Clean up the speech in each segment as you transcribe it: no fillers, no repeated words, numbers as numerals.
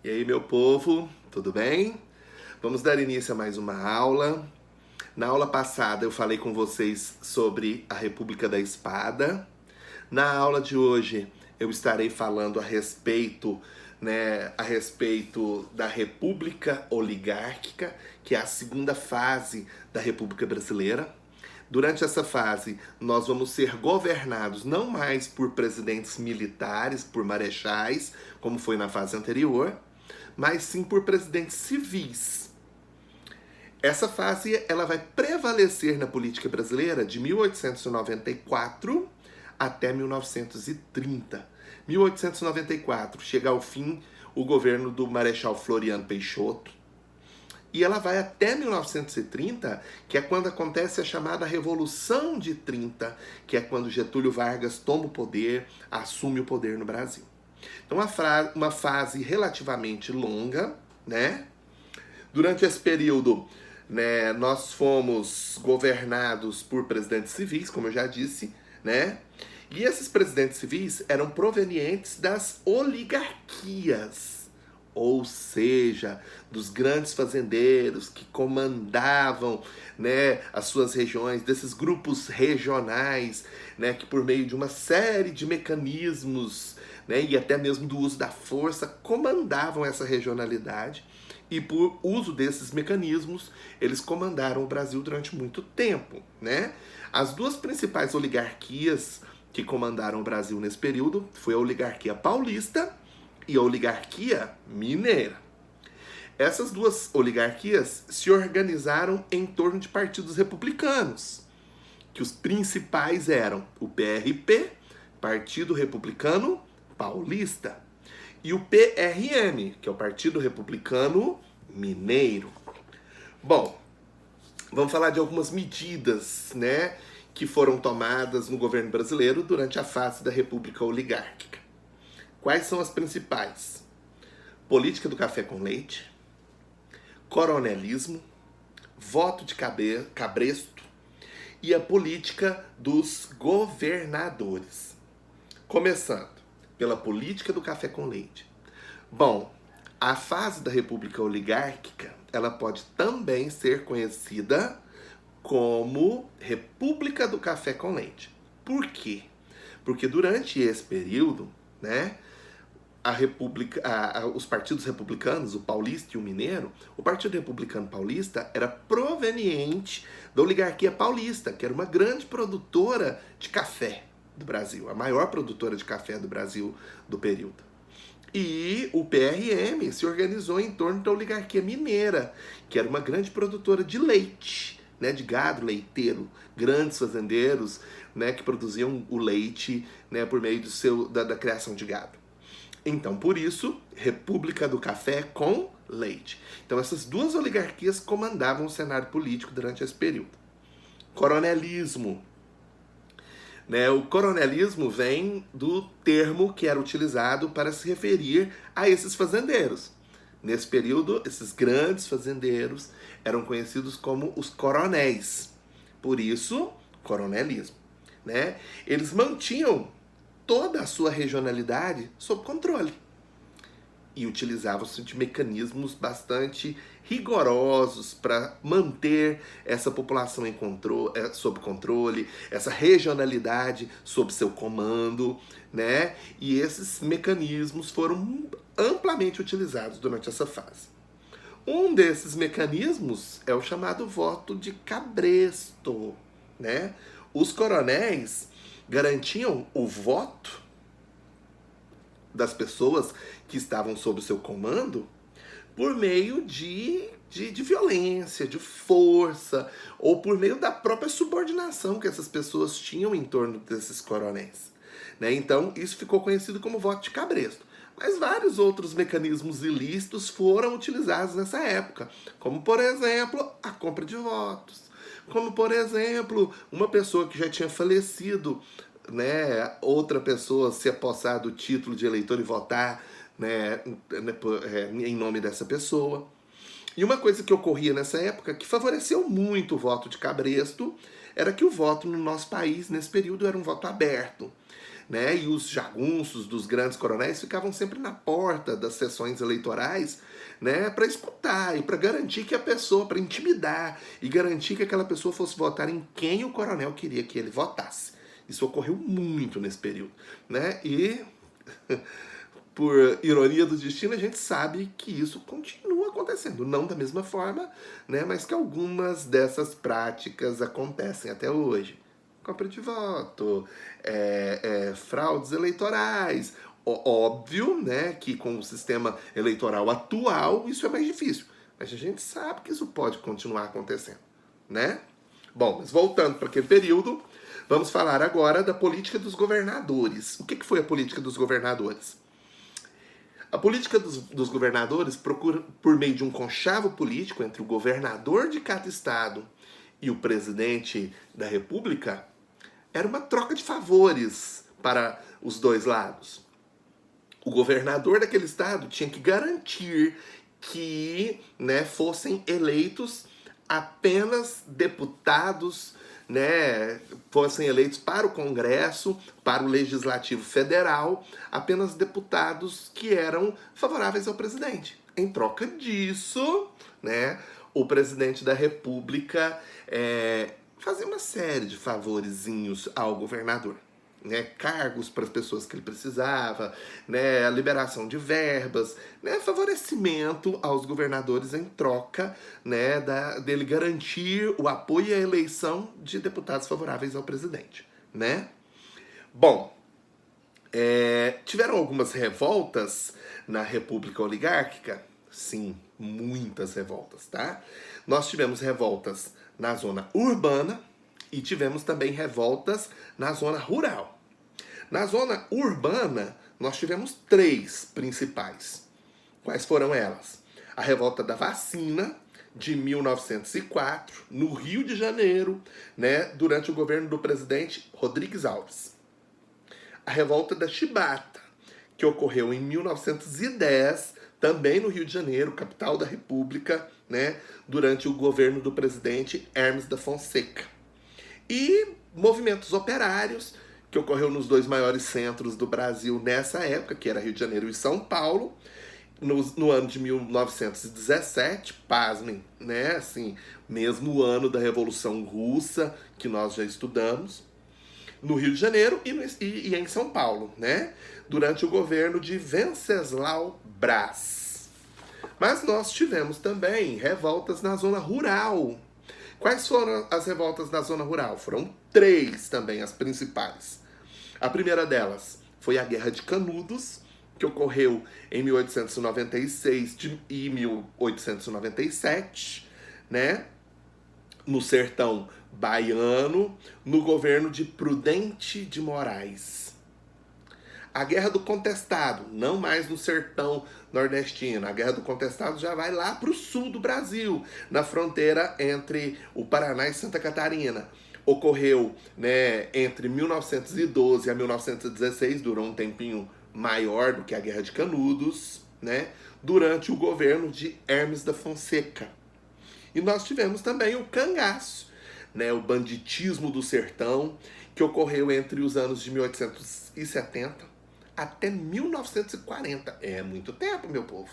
E aí, meu povo, tudo bem? Vamos dar início a mais uma aula. Na aula passada eu falei com vocês sobre a República da Espada. Na aula de hoje eu estarei falando a respeito da República Oligárquica, que é a segunda fase da República Brasileira. Durante essa fase, nós vamos ser governados não mais por presidentes militares, por marechais, como foi na fase anterior, mas sim por presidentes civis. Essa fase ela vai prevalecer na política brasileira de 1894 até 1930. 1894 chega ao fim o governo do Marechal Floriano Peixoto, e ela vai até 1930, que é quando acontece a chamada Revolução de 30, que é quando Getúlio Vargas toma o poder, assume o poder no Brasil. Então, uma fase relativamente longa, né? Durante esse período, né, nós fomos governados por presidentes civis, como eu já disse, né? E esses presidentes civis eram provenientes das oligarquias, ou seja, dos grandes fazendeiros que comandavam, né, as suas regiões, desses grupos regionais, né, que por meio de uma série de mecanismos, né, e até mesmo do uso da força, comandavam essa regionalidade. E por uso desses mecanismos, eles comandaram o Brasil durante muito tempo, né? As duas principais oligarquias que comandaram o Brasil nesse período foi a oligarquia paulista e a oligarquia mineira. Essas duas oligarquias se organizaram em torno de partidos republicanos, que os principais eram o PRP, Partido Republicano Paulista, e o PRM, que é o Partido Republicano Mineiro. Bom, vamos falar de algumas medidas, né, que foram tomadas no governo brasileiro durante a fase da República Oligárquica. Quais são as principais? Política do café com leite, coronelismo, voto de cabresto e a política dos governadores. Começando pela política do café com leite. Bom, a fase da República Oligárquica, ela pode também ser conhecida como República do Café com Leite. Por quê? Porque durante esse período, né, os partidos republicanos, o paulista e o mineiro, o Partido Republicano Paulista era proveniente da oligarquia paulista, que era uma grande produtora de café do Brasil, a maior produtora de café do Brasil do período. E o PRM se organizou em torno da oligarquia mineira, que era uma grande produtora de leite, né, de gado leiteiro, grandes fazendeiros, né, que produziam o leite, né, por meio da criação de gado. Então, por isso, República do Café com Leite. Então, essas duas oligarquias comandavam o cenário político durante esse período. Coronelismo. Né, o coronelismo vem do termo que era utilizado para se referir a esses fazendeiros. Nesse período, esses grandes fazendeiros eram conhecidos como os coronéis. Por isso, coronelismo. Né? Eles mantinham toda a sua regionalidade sob controle e utilizavam-se de mecanismos bastante rigorosos para manter essa população sob controle, essa regionalidade sob seu comando, né? E esses mecanismos foram amplamente utilizados durante essa fase. Um desses mecanismos é o chamado voto de cabresto, né? Os coronéis garantiam o voto das pessoas que estavam sob o seu comando por meio de violência, de força, ou por meio da própria subordinação que essas pessoas tinham em torno desses coronéis. Né? Então, isso ficou conhecido como voto de cabresto. Mas vários outros mecanismos ilícitos foram utilizados nessa época, como, por exemplo, a compra de votos, como, por exemplo, uma pessoa que já tinha falecido, né, outra pessoa se apossar do título de eleitor e votar, né, em nome dessa pessoa. E uma coisa que ocorria nessa época, que favoreceu muito o voto de cabresto, era que o voto no nosso país, nesse período, era um voto aberto. né? E os jagunços dos grandes coronéis ficavam sempre na porta das sessões eleitorais, né? Para escutar e para garantir que a pessoa, para intimidar e garantir que aquela pessoa fosse votar em quem o coronel queria que ele votasse. Isso ocorreu muito nesse período, né? E por ironia do destino, a gente sabe que isso continua acontecendo. Não da mesma forma, né? Mas que algumas dessas práticas acontecem até hoje. Compra de voto, fraudes eleitorais. Óbvio, né, que com o sistema eleitoral atual isso é mais difícil. Mas a gente sabe que isso pode continuar acontecendo, né? Bom, mas voltando para aquele período, vamos falar agora da política dos governadores. O que foi a política dos governadores? A política dos governadores procura, por meio de um conchavo político entre o governador de cada estado e o presidente da república, era uma troca de favores para os dois lados. O governador daquele estado tinha que garantir que, né, fossem eleitos apenas deputados, né, fossem eleitos para o Congresso, para o Legislativo Federal, apenas deputados que eram favoráveis ao presidente. Em troca disso, né, o presidente da República fazia uma série de favorezinhos ao governador. Né, cargos para as pessoas que ele precisava, né, a liberação de verbas, né, favorecimento aos governadores em troca, né, dele garantir o apoio e a eleição de deputados favoráveis ao presidente. Né? Bom, tiveram algumas revoltas na República Oligárquica? Sim, muitas revoltas, tá? Nós tivemos revoltas na zona urbana e tivemos também revoltas na zona rural. Na zona urbana, nós tivemos 3 principais. Quais foram elas? A revolta da vacina, de 1904, no Rio de Janeiro, né, durante o governo do presidente Rodrigues Alves. A revolta da chibata, que ocorreu em 1910, também no Rio de Janeiro, capital da República, né, durante o governo do presidente Hermes da Fonseca. E movimentos operários, que ocorreu nos 2 maiores centros do Brasil nessa época, que era Rio de Janeiro e São Paulo, no ano de 1917, pasmem, né, assim, mesmo ano da Revolução Russa, que nós já estudamos, no Rio de Janeiro e em São Paulo, né, durante o governo de Venceslau Braz. Mas nós tivemos também revoltas na zona rural. Quais foram as revoltas na zona rural? Foram 3 também, as principais. A primeira delas foi a Guerra de Canudos, que ocorreu em 1896 e 1897, né? No sertão baiano, no governo de Prudente de Moraes. A Guerra do Contestado, não mais no sertão nordestino. A Guerra do Contestado já vai lá para o sul do Brasil, na fronteira entre o Paraná e Santa Catarina. Ocorreu, né, entre 1912 a 1916, durou um tempinho maior do que a Guerra de Canudos, né, durante o governo de Hermes da Fonseca. E nós tivemos também o cangaço, né, o banditismo do sertão, que ocorreu entre os anos de 1870 até 1940. É muito tempo, meu povo.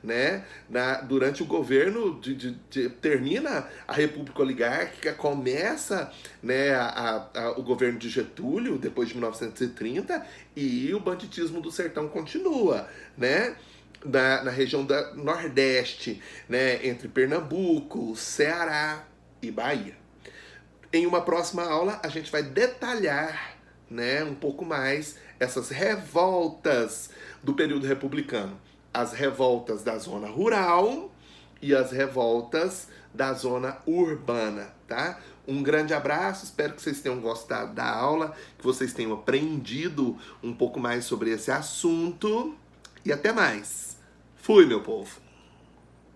Né? Durante o governo, termina a República Oligárquica, começa, né, o governo de Getúlio, depois de 1930, e o banditismo do sertão continua, né? Na região da Nordeste, né, entre Pernambuco, Ceará e Bahia. Em uma próxima aula, a gente vai detalhar, né, um pouco mais essas revoltas do período republicano. As revoltas da zona rural e as revoltas da zona urbana, tá? Um grande abraço, espero que vocês tenham gostado da aula, que vocês tenham aprendido um pouco mais sobre esse assunto. E até mais. Fui, meu povo!